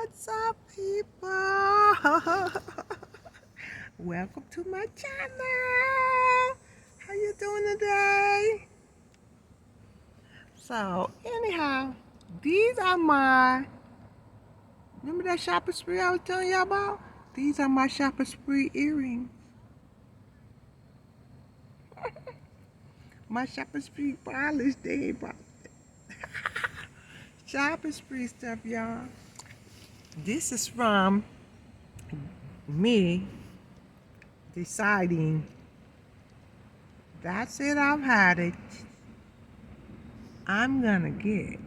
What's up, people? Welcome to my channel. How you doing today? So, anyhow, these are my, remember that shopping spree I was telling y'all about? These are my shopping spree earrings. My shopping spree polish day, bro. Shopping spree stuff, y'all. This is from me deciding that's it, I've had it. I'm gonna get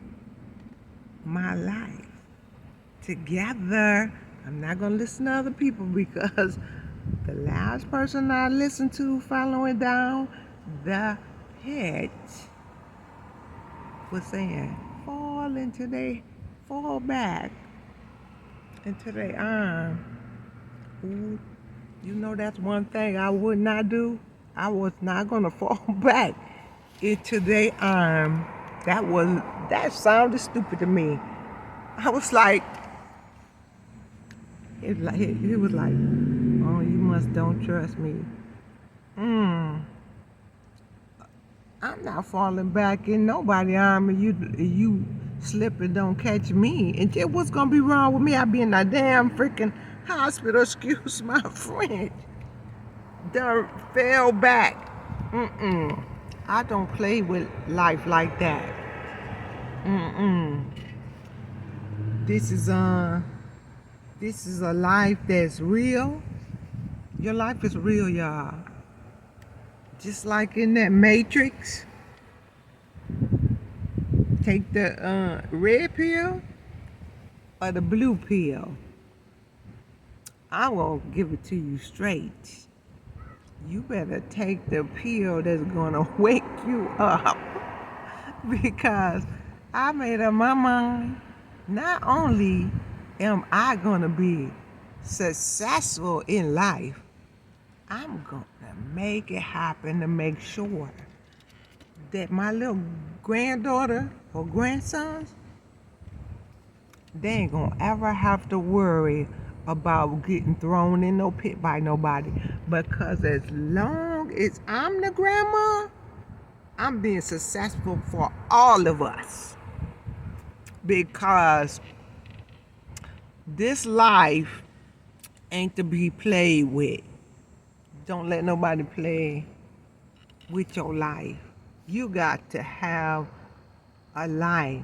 my life together. I'm not gonna listen to other people because the last person I listened to following down the pit was saying fall back into their arm. Ooh, you know that's one thing I would not do. I was not gonna fall back into their arm. That sounded stupid to me. I was like, it was like, oh, you must don't trust me. I'm not falling back in nobody's arm, and you slip and don't catch me. And then what's gonna be wrong with me? I be in a damn freaking hospital. Excuse my French. Done fell back. I don't play with life like that. This is a life that's real. Your life is real, y'all. Just like in that Matrix. Take the red pill or the blue pill. I won't give it to you straight. You better take the pill that's gonna wake you up. Because I made up my mind. Not only am I gonna be successful in life, I'm gonna make it happen to make sure that my little granddaughter or grandsons, they ain't gonna ever have to worry about getting thrown in no pit by nobody. Because as long as I'm the grandma, I'm being successful for all of us. Because this life ain't to be played with. Don't let nobody play with your life. You got to have a life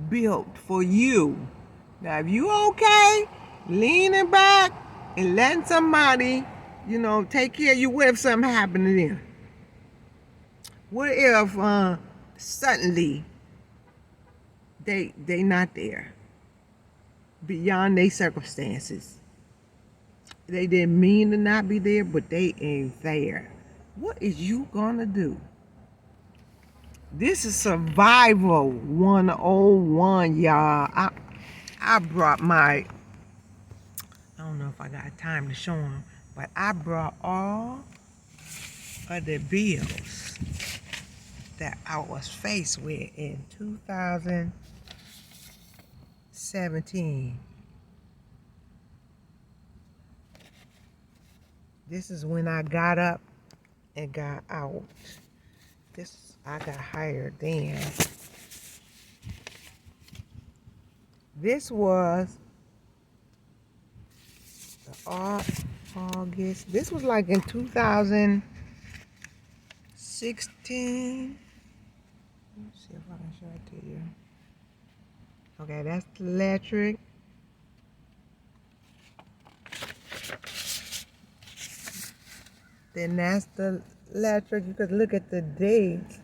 built for you. Now, if you okay, leaning back and letting somebody, take care of you, what if something happened to them? What if suddenly they not there beyond their circumstances? They didn't mean to not be there, but they ain't there. What is you gonna do? This is survival 101, y'all. I brought I don't know if I got time to show them, but I brought all of the bills that I was faced with in 2017. This is when I got up and got out. I got hired then. This was August. This was like in 2016. Let me see if I can show it to you. Okay, that's the electric. Then that's the electric. You could look at the date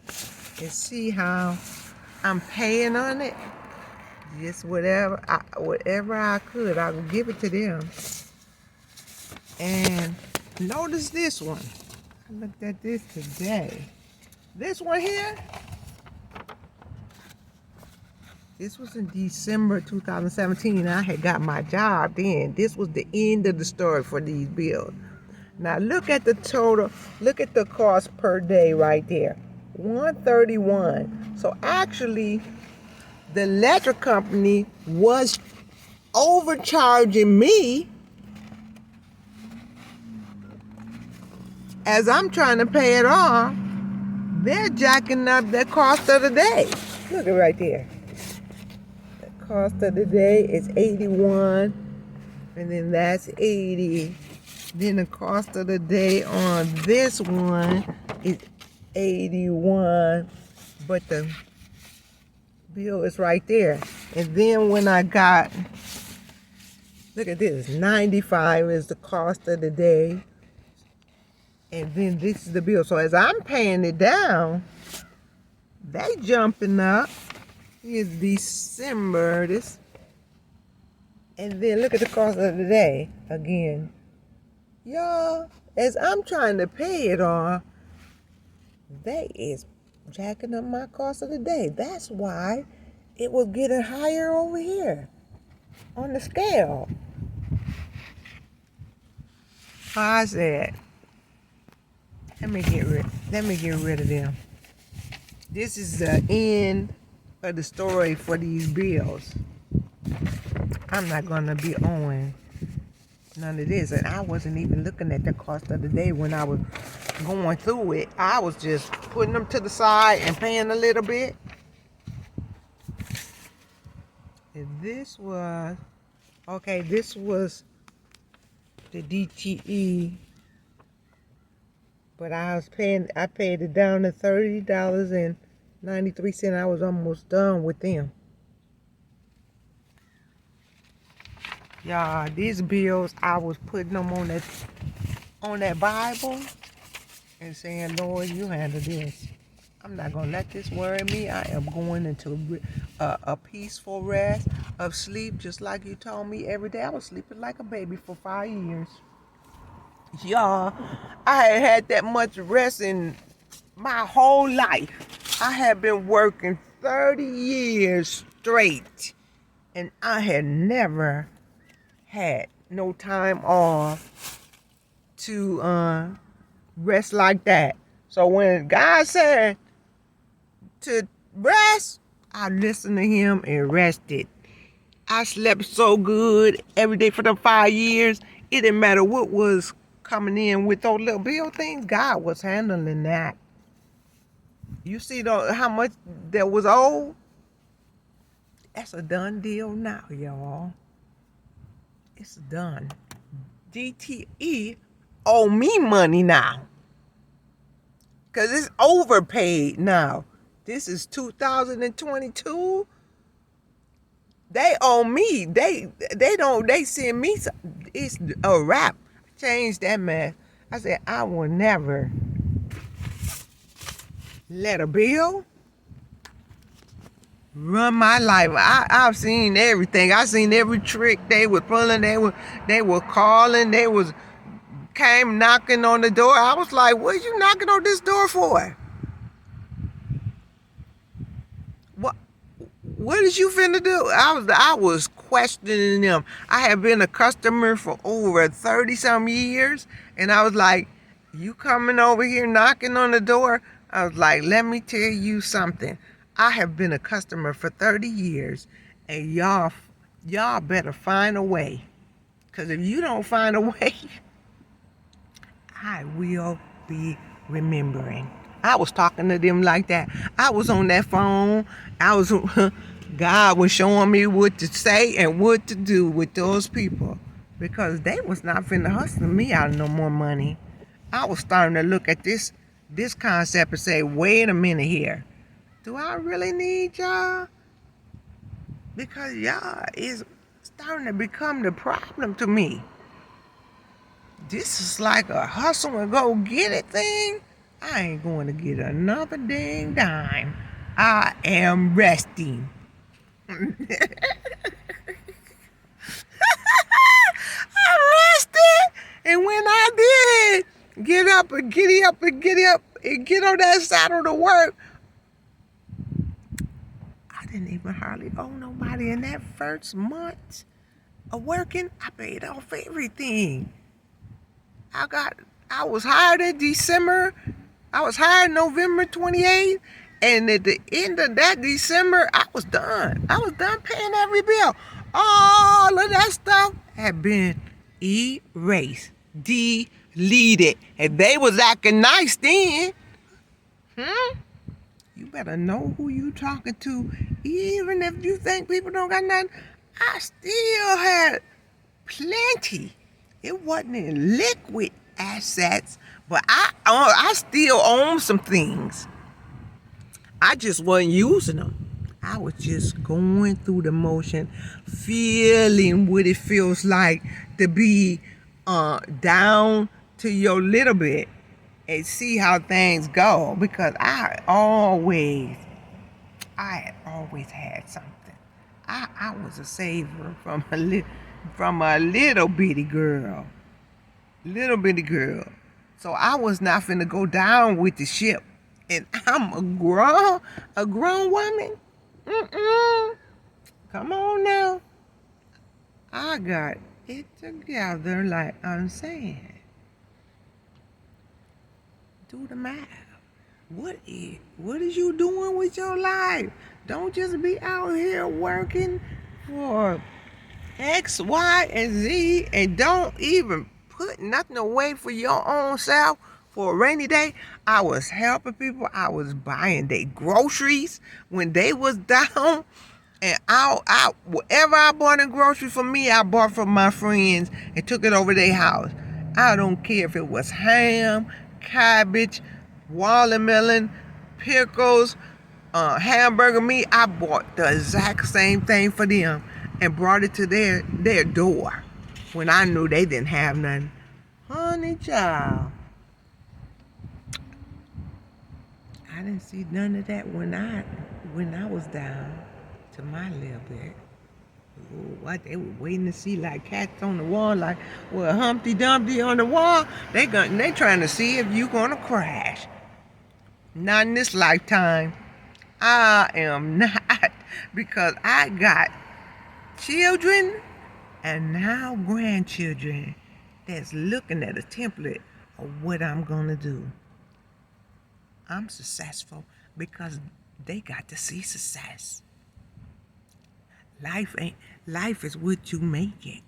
and see how I'm paying on it. Just whatever I could, I would give it to them. And notice this one. I looked at this today. This one here. This was in December 2017. I had got my job then. This was the end of the story for these bills. Now look at the total. Look at the cost per day right there. $131. So actually, the electric company was overcharging me as I'm trying to pay it off. They're jacking up the cost of the day. Look at right there. The cost of the day is 81, and then that's 80. Then the cost of the day on this one is 81, but the bill is right there. And then when I got, look at this, 95 is the cost of the day. And then this is the bill. So as I'm paying it down, they jumping up. Here's December, this. And then look at the cost of the day again. Y'all, as I'm trying to pay it off, they is jacking up my cost of the day. That's why it was getting higher over here on the scale. I said, let me get rid of them. This is the end of the story for these bills. I'm not gonna be owing none of this. And I wasn't even looking at the cost of the day when I was going through it. I was just putting them to the side and paying a little bit. And this was, okay, this was the DTE. But I paid it down to $30.93. I was almost done with them. Y'all, these bills, I was putting them on that Bible and saying, Lord, you handle this. I'm not going to let this worry me. I am going into a peaceful rest of sleep, just like you told me every day. I was sleeping like a baby for 5 years. Y'all, I had that much rest in my whole life. I had been working 30 years straight, and I had never had no time off to rest like that. So when God said to rest, I listened to him and rested. I slept so good every day for the 5 years. It didn't matter what was coming in with those little bill things. God was handling that. You see how much that was owed? That's a done deal now, y'all. It's done. DTE owe me money now. Because it's overpaid now. This is 2022. They owe me. They send me some. It's a wrap. Change that mess. I said, I will never let a bill run my life. I've seen everything. I've seen every trick they were pulling. They were calling. They came knocking on the door. I was like, what are you knocking on this door for? What is you finna do? I was questioning them. I have been a customer for over 30-some years, and I was like, you coming over here knocking on the door? I was like, let me tell you something. I have been a customer for 30 years, and y'all better find a way. Because if you don't find a way, I will be remembering. I was talking to them like that. I was on that phone. God was showing me what to say and what to do with those people, because they was not finna hustle me out of no more money. I was starting to look at this concept and say, wait a minute here. Do I really need y'all? Because y'all is starting to become the problem to me. This is like a hustle and go get it thing. I ain't going to get another dang dime. I am resting. I rested, and when I did get up and get on that saddle to work, I didn't even hardly owe nobody. In that first month of working, I paid off everything. I was hired in December. I was hired November 28th. And at the end of that December, I was done. I was done paying every bill. All of that stuff had been erased, deleted. And they was acting nice then. You better know who you talking to. Even if you think people don't got nothing, I still had plenty. It wasn't in liquid assets, but I still own some things. I just wasn't using them. I was just going through the motion, feeling what it feels like to be down to your little bit and see how things go. Because I had always had something. I was a saver from a little bitty girl. Little bitty girl. So I was not finna go down with the ship. And I'm a grown woman. Come on now. I got it together like I'm saying. Do the math. What is you doing with your life? Don't just be out here working for X, Y, and Z and don't even put nothing away for your own self for a rainy day. I was helping people. I was buying their groceries when they was down. And whatever I bought in groceries for me, I bought from my friends and took it over their house. I don't care if it was ham, cabbage, watermelon, pickles, hamburger meat. I bought the exact same thing for them and brought it to their door when I knew they didn't have nothing. Honey child, I didn't see none of that when I was down to my little bit. What they were waiting to see like cats on the wall, like Humpty Dumpty on the wall. They trying to see if you gonna crash. Not in this lifetime. I am not, because I got children and now grandchildren that's looking at a template of what I'm gonna do. I'm successful because they got to see success. Life is what you make it.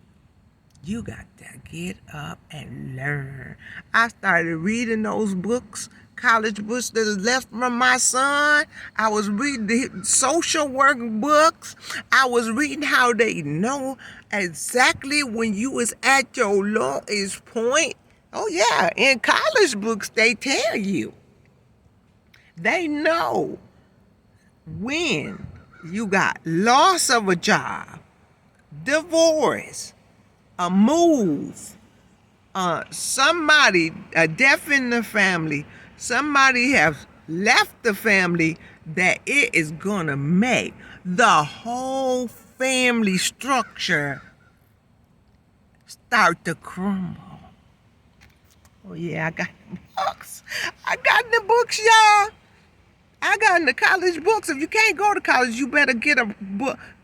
You got to get up and learn. I started reading those books, college books that was left from my son. I was reading the social work books. I was reading how they know exactly when you was at your lowest point. Oh yeah, in college books they tell you. They know when you got loss of a job, divorce, a move, somebody, a death in the family, somebody has left the family, that it is gonna make the whole family structure start to crumble. Oh yeah, I got the books. I got the books, y'all. I got in the college books. If you can't go to college, you better get a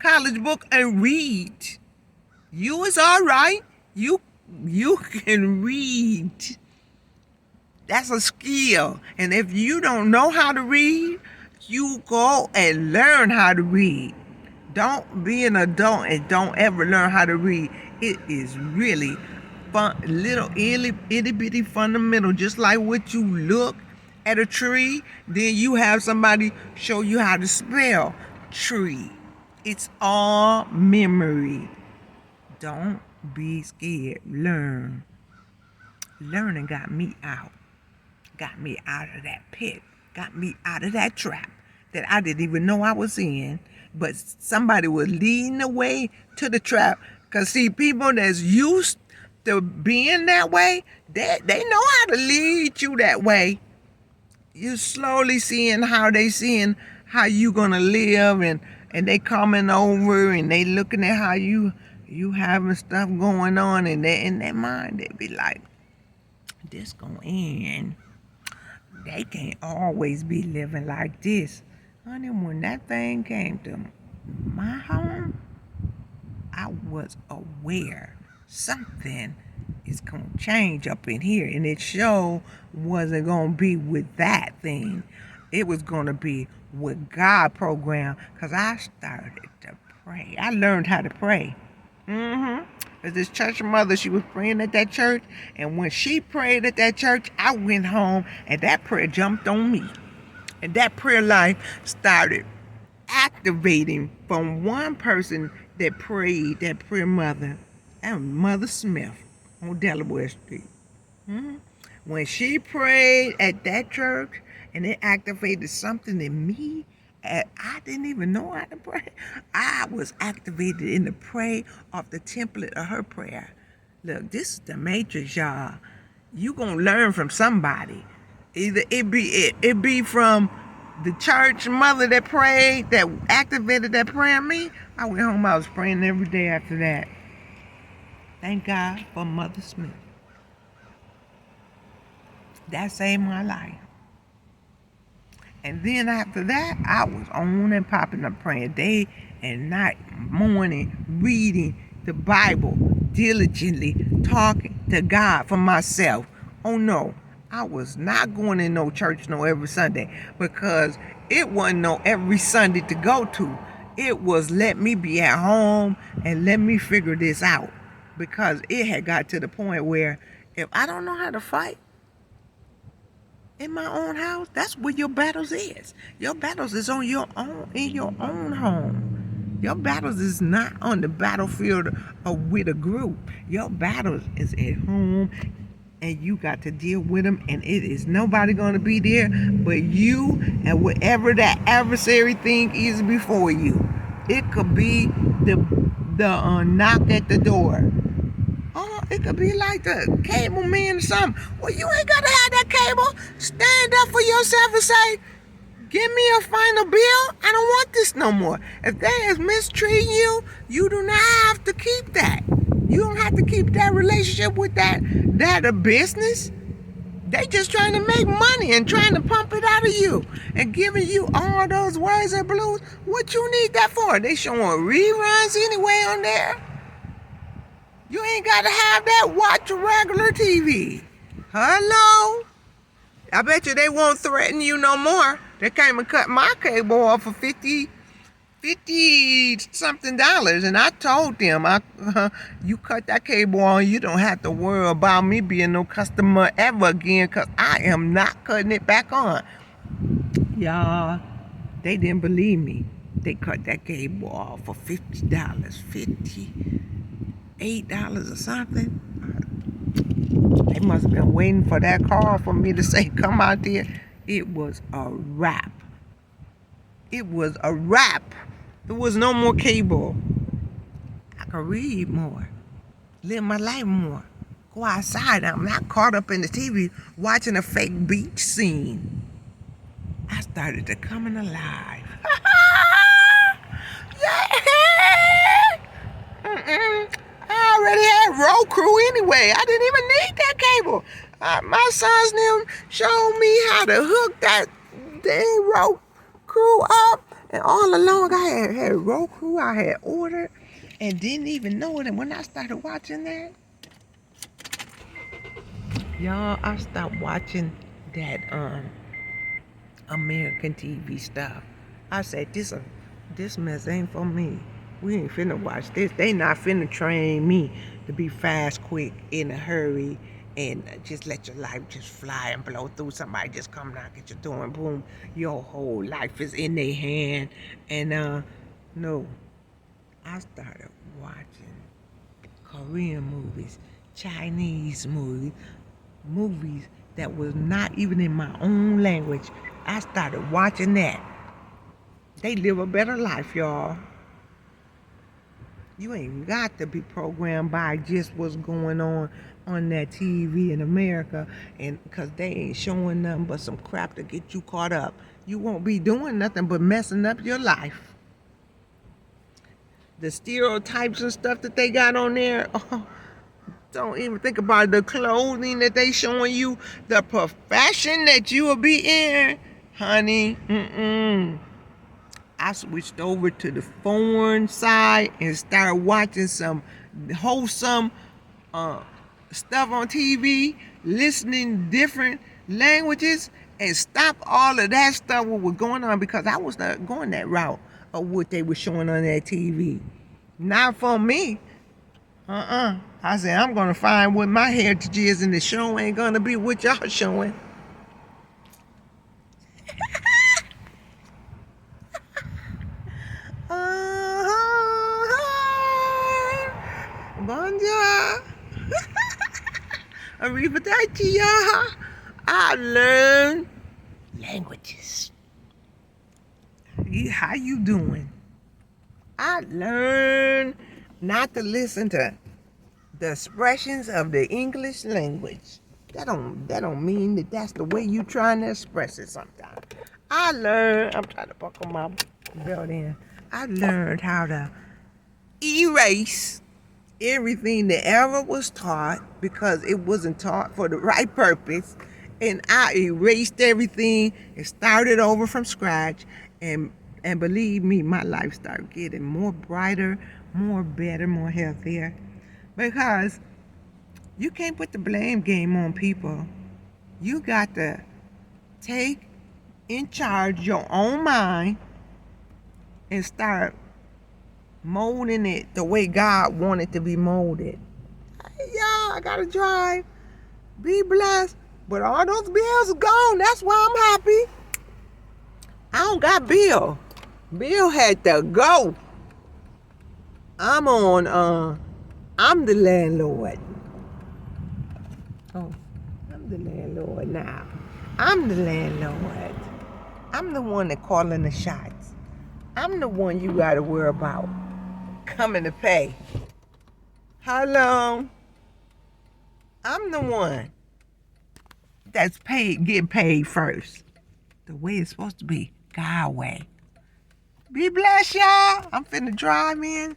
college book and read. You is all right. You can read. That's a skill. And if you don't know how to read, you go and learn how to read. Don't be an adult and don't ever learn how to read. It is really fun, little itty bitty fundamental, just like what you look at a tree, then you have somebody show you how to spell tree. It's all memory. Don't be scared. Learn. Learning got me out. Got me out of that pit. Got me out of that trap that I didn't even know I was in. But somebody was leading the way to the trap. Because see, people that's used to being that way, they know how to lead you that way. You slowly seeing how you gonna live, and they coming over and they looking at how you having stuff going on, and they in their mind they be like, this gonna end. They can't always be living like this. Honey, when that thing came to my home, I was aware something is gonna change up in here, and it sure wasn't gonna be with that thing. It was gonna be with God programmed, because I started to pray. I learned how to pray. As this church mother, she was praying at that church, and when she prayed at that church, I went home, and that prayer jumped on me. And that prayer life started activating from one person that prayed, that prayer mother, and Mother Smith on Delaware Street. When she prayed at that church, and it activated something in me, I didn't even know how to pray. I was activated in the prayer of the template of her prayer. Look, this is the matrix, y'all. You gonna learn from somebody. Either it be from the church mother that prayed, that activated that prayer in me. I went home, I was praying every day after that. Thank God for Mother Smith. That saved my life. And then after that, I was on and popping up praying day and night, morning, reading the Bible diligently, talking to God for myself. Oh no, I was not going in no church no every Sunday, because it wasn't no every Sunday to go to. It was let me be at home and let me figure this out, because it had got to the point where if I don't know how to fight in my own house, that's where your battles is. Your battles is on your own, in your own home. Your battles is not on the battlefield or with a group. Your battles is at home, and you got to deal with them, and it is nobody going to be there but you and whatever that adversary thing is before you. It could be the knock at the door. It could be like the cable man or something. Well, you ain't got to have that cable. Stand up for yourself and say, give me a final bill. I don't want this no more. If they is mistreating you, you do not have to keep that. You don't have to keep that relationship with that a business. They just trying to make money and trying to pump it out of you and giving you all those words and blues. What you need that for? They showing reruns anyway on there. You ain't got to have that. Watch regular TV. Hello? I bet you they won't threaten you no more. They came and cut my cable off for $50 something, and I told them, you cut that cable on, you don't have to worry about me being no customer ever again, because I am not cutting it back on. Y'all, they didn't believe me. They cut that cable off for $50, $58 or something. They must have been waiting for that call for me to say, come out there. It was a wrap. It was a wrap. There was no more cable. I could read more, live my life more, go outside. I'm not caught up in the TV watching a fake beach scene. I started to coming alive. Yeah. I already had Roku anyway. I didn't even need that cable. My sons them showed me how to hook that dang Roku up. And all along I had Roku, I had ordered and didn't even know it. And when I started watching that, y'all, I stopped watching that American TV stuff. I said, this mess ain't for me. We ain't finna watch this. They not finna train me to be fast, quick, in a hurry, and just let your life just fly and blow through. Somebody just come knock at your door and boom, your whole life is in their hand. And no, I started watching Korean movies, Chinese movies that was not even in my own language. I started watching that. They live a better life, y'all. You ain't got to be programmed by just what's going on that TV in America, and because they ain't showing nothing but some crap to get you caught up. You won't be doing nothing but messing up your life. The stereotypes and stuff that they got on there, don't even think about the clothing that they showing you, the profession that you will be in, honey. I switched over to the foreign side and started watching some wholesome stuff on TV, listening different languages, and stop all of that stuff what was going on, because I was not going that route of what they were showing on that TV. Not for me. I said, I'm going to find what my heritage is, and the show ain't going to be what y'all showing. Bonjour. Arrivederci, y'all. I learned languages. How you doing? I learned not to listen to the expressions of the English language. That don't mean that that's the way you trying to express it sometimes. I'm trying to buckle my belt in. I learned how to erase everything that ever was taught because it wasn't taught for the right purpose. And I erased everything and started over from scratch. And believe me, my life started getting more brighter, more better, more healthier. Because you can't put the blame game on people. You got to take in charge your own mind and start molding it the way God wanted to be molded. Hey, y'all, I gotta drive. Be blessed. But all those bills are gone. That's why I'm happy. I don't got Bill. Bill had to go. I'm the landlord. Oh, I'm the landlord now. I'm the landlord. I'm the one that calling the shots. I'm the one you gotta worry about coming to pay. How long? I'm the one that's get paid first. The way it's supposed to be. God way. Be blessed, y'all. I'm finna drive in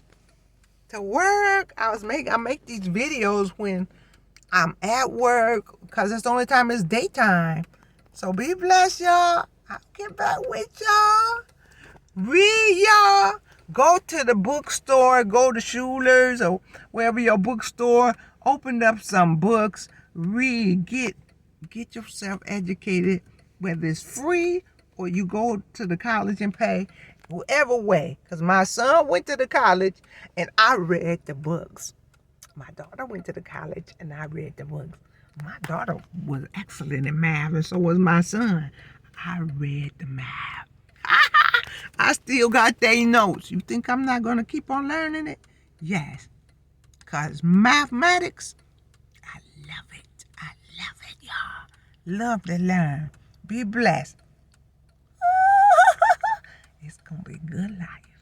to work. I make these videos when I'm at work because it's the only time it's daytime. So be blessed, y'all. I'll get back with y'all. Read, y'all. Go to the bookstore, go to Schuler's or wherever your bookstore. Open up some books. Read. Get yourself educated, whether it's free or you go to the college and pay. Whatever way. Because my son went to the college and I read the books. My daughter went to the college and I read the books. My daughter was excellent in math and so was my son. I read the math. I still got their notes. You think I'm not going to keep on learning it? Yes. Because mathematics, I love it. I love it, y'all. Love to learn. Be blessed. It's going to be good life.